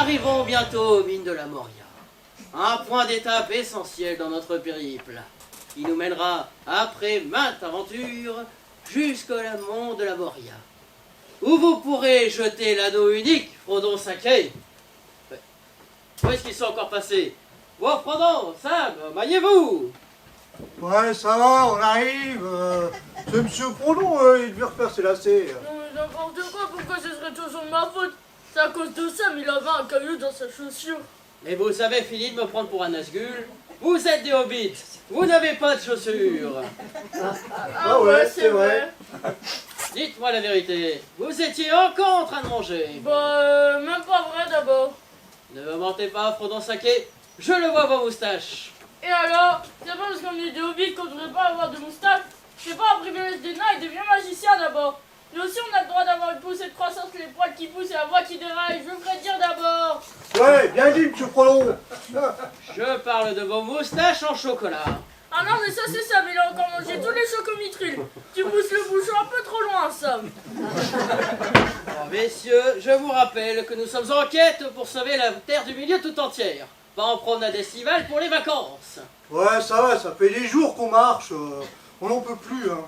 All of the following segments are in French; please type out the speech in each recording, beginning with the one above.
arriverons bientôt aux mines de la Moria. Un point d'étape essentiel dans notre périple, qui nous mènera, après maintes aventures, jusqu'au monde de la Moria, où vous pourrez jeter l'anneau unique, Frodon Sacré. Où est-ce qu'ils sont encore passés? Bon, Frodon, Sam, maniez-vous! Ouais, ça va, on arrive. C'est Monsieur Frodon, il devait refaire ses lacets. Non mais n'importe quoi, pourquoi ce serait toujours de ma faute? C'est à cause de Sam, il avait un caillou dans sa chaussure. Mais vous avez fini de me prendre pour un Nazgûl. Vous êtes des hobbits, vous n'avez pas de chaussures. Ah ouais, c'est vrai. Dites-moi la vérité, vous étiez encore en train de manger. Bah, même pas vrai d'abord. Ne me mentez pas, Frodon Sacré, je le vois vos moustaches. Et alors, c'est pas parce qu'on est des hobbits qu'on devrait pas avoir de moustache. C'est pas un privilège des nains et des vieux magiciens d'abord. Nous aussi on a le droit d'avoir une poussée de croissance, les poils qui poussent et la voix qui déraille, je ferais dire d'abord. Ouais, bien dit, Monsieur Frodon. Je parle de vos moustaches en chocolat. Ah non mais ça c'est Sam, il a encore mangé tous les chocomitriles. Tu pousses le bouchon un peu trop loin, Sam. Oh, messieurs, je vous rappelle que nous sommes en quête pour sauver la terre du milieu tout entière. Pas en promenade estivale pour les vacances. Ouais, ça va, ça fait des jours qu'on marche. On n'en peut plus, hein.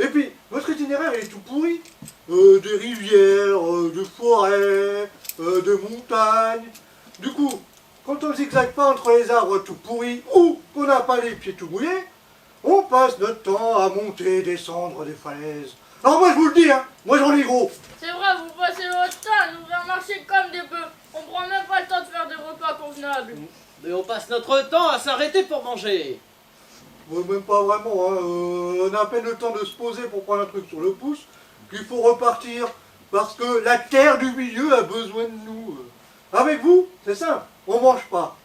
Et puis, votre itinéraire, il est tout pourri. Des rivières, de forêts, de montagnes. Du coup, quand on zigzague pas entre les arbres tout pourris ou qu'on n'a pas les pieds tout mouillés, on passe notre temps à monter et descendre des falaises. Alors moi, je vous le dis, hein, moi j'en ai gros. C'est vrai, vous passez votre temps à nous faire marcher comme des bœufs. On prend même pas le temps de faire des repas convenables. Mais on passe notre temps à s'arrêter pour manger. Ouais, même pas vraiment, hein. On a à peine le temps de se poser pour prendre un truc sur le pouce, qu'il faut repartir, parce que la terre du milieu a besoin de nous. Avec vous, c'est simple, on mange pas,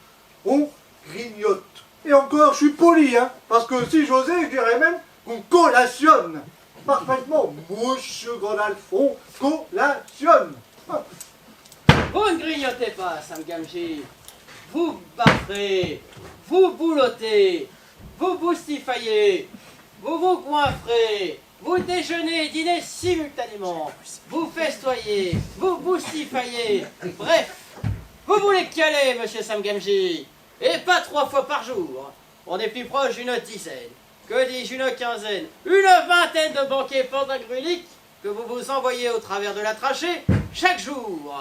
on grignote. Et encore, je suis poli, hein, parce que si j'osais, je dirais même qu'on collationne. Parfaitement, Monsieur Gandalfon collationne. Vous ne grignotez pas, Sam Gamgee. Vous bafferez, vous boulottez, vous boustifaillez, vous vous coifferez, vous déjeunez et dînez simultanément, vous festoyez, vous boustifaillez, bref, vous voulez caler, monsieur Sam Gamgee, et pas 3 fois par jour. On est plus proche d'une dizaine, que dis-je une quinzaine, une vingtaine de banquets pandagruliques que vous vous envoyez au travers de la trachée chaque jour.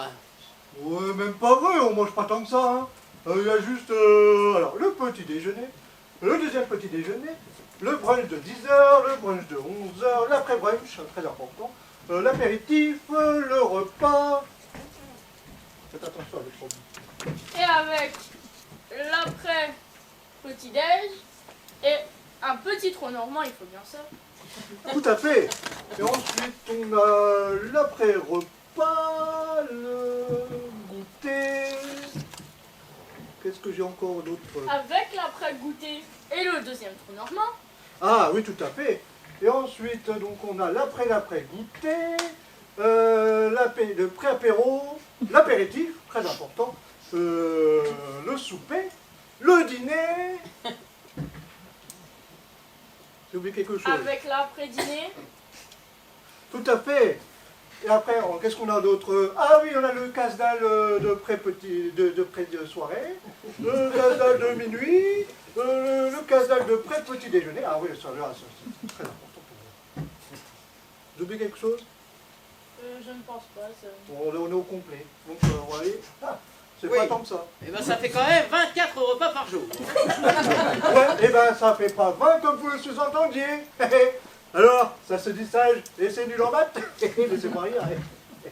Ouais, même pas vrai, on mange pas tant que ça, hein. Il y a juste, alors, le petit déjeuner, le deuxième petit déjeuner, le brunch de 10h, le brunch de 11h, l'après-brunch, très important, l'apéritif, le repas. Faites attention avec trop. Et avec l'après petit-déj et un petit trou normand, il faut bien ça. Tout à fait. Et ensuite, on a l'après-repas, le goûter. Qu'est-ce que j'ai encore d'autre? Avec l'après-goûter et le deuxième trou normand. Ah oui, tout à fait. Et ensuite, donc, on a l'après-goûter, le pré-apéro, l'apéritif, très important, le souper, le dîner. J'ai oublié quelque chose. Avec l'après-dîner. Tout à fait. Et après, qu'est-ce qu'on a d'autre? Ah oui, on a le casse-dalle de pré-soirée, le casse-dalle de minuit, le casse-dalle de pré-petit déjeuner. Ah oui, ça, là, c'est très important pour moi. J'ai oublié quelque chose? Je ne pense pas. Ça... Bon, on est au complet. Donc, on va aller. Ah, c'est Oui. pas tant que ça. Et ben ça fait quand même 24 repas par jour. Ouais, et ben ça fait pas 20 comme vous le sous-entendiez. Alors, ça se dit sage et c'est nul en maths. Mais c'est pas rien.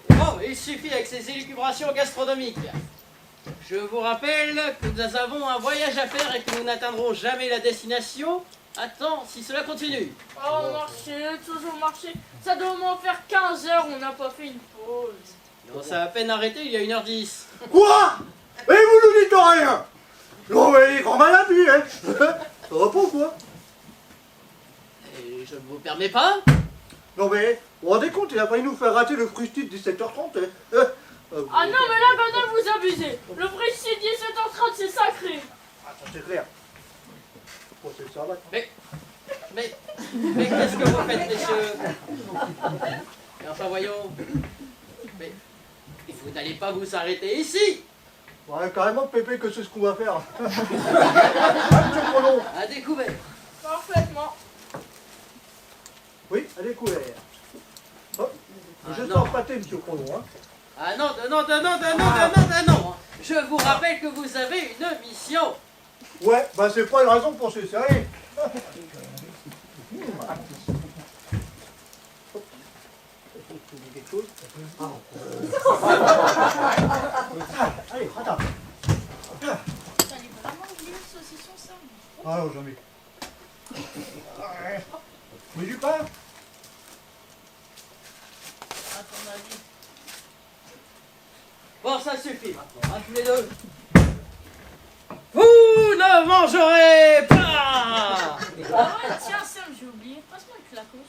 Bon, il suffit avec ces élucubrations gastronomiques. Je vous rappelle que nous avons un voyage à faire et que nous n'atteindrons jamais la destination. Attends, si cela continue. Oh, marcher, toujours marcher. Ça doit au moins faire 15 heures, on n'a pas fait une pause. On s'est à peine arrêté il y a 1h10. Quoi? Et vous nous dites rien? Non mais il est grand malade lui, hein. Ça va pas ou quoi? Et je ne vous permets pas. Non mais, vous vous rendez compte, il a failli nous faire rater le frusti de 17h30. Ah non, mais là, Gandalf, vous abusez. Le précis 17h30, c'est sacré. Ah, ça c'est clair. Bon, c'est ça va. Mais qu'est-ce que vous faites, messieurs? Mais enfin, voyons. Mais vous n'allez pas vous arrêter ici. Ouais, carrément, Pépé, que c'est ce qu'on va faire. Ah, monsieur Frelon. À découvert. Parfaitement. Oui, à découvert. Oh, Ah, je non. sors pâté, monsieur Frelon. Hein. Ah non, non. Je vous rappelle que vous avez une mission. Ouais, bah c'est pas une raison pour se serrer. Quelque chose. Allez, attends. T'allais vraiment oublier le saucisson, ça? Ah non, jamais. Mais du pain. À ton avis. Bon, ça suffit maintenant, hein, tous les deux. Vous ne mangerez pas. Ah ouais, tiens, Sam, j'ai oublié. Passe-moi le clacos.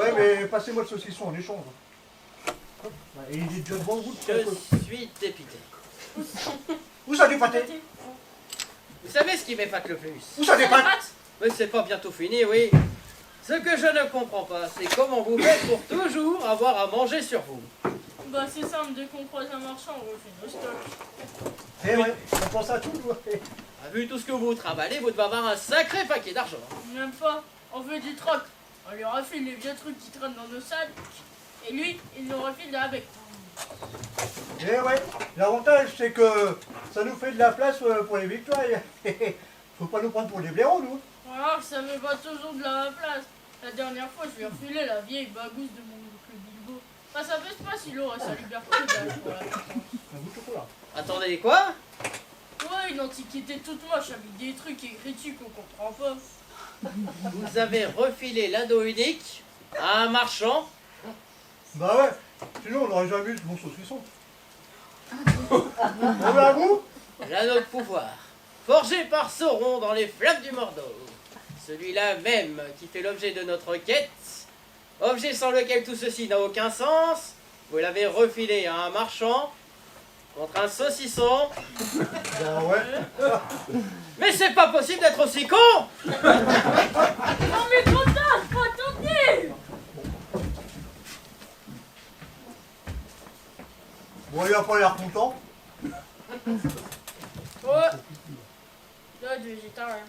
Ouais, mais passez-moi le saucisson en échange. Et il est déjà devant vous. Je suis dépité. Où ça des pâtés? Vous savez ce qui m'épate le plus? Où ça des pâtes? Mais c'est pas bientôt fini, oui. Ce que je ne comprends pas, c'est comment vous faites pour toujours avoir à manger sur vous. Bah, c'est simple, dès qu'on croise un marchand, on refait nos stocks. Eh ouais, on pense à tout, nous. Vu tout ce que vous travaillez, vous devez avoir un sacré paquet d'argent. Même pas, on fait du troc. On lui refile les vieux trucs qui traînent dans nos salles. Et lui, il nous refile avec. Eh ouais, l'avantage c'est que ça nous fait de la place pour les victoires. Faut pas nous prendre pour des blaireaux, nous. Voilà, ça fait pas toujours de la place. La dernière fois, je lui ai refilé la vieille bagousse de mon oncle Bilbo. Bah, ça baisse pas s'il aurait sa liberté d'âge pour la défense. Un bout de chocolat. Attendez, quoi? Ouais, une antiquité toute moche avec des trucs écrits dessus qu'on comprend pas. Vous avez refilé l'ado unique à un marchand? Bah ouais, sinon on n'aurait jamais eu ce bon saucisson. On va à vous? L'anneau de pouvoir, forgé par Sauron dans les flammes du Mordor. Celui-là même qui fait l'objet de notre quête, objet sans lequel tout ceci n'a aucun sens. Vous l'avez refilé à un marchand contre un saucisson. Bah ouais. Mais c'est pas possible d'être aussi con! Non mais trop tard, faut attendre. Bon, il a pas l'air content. Ouais. Là, du végétarien.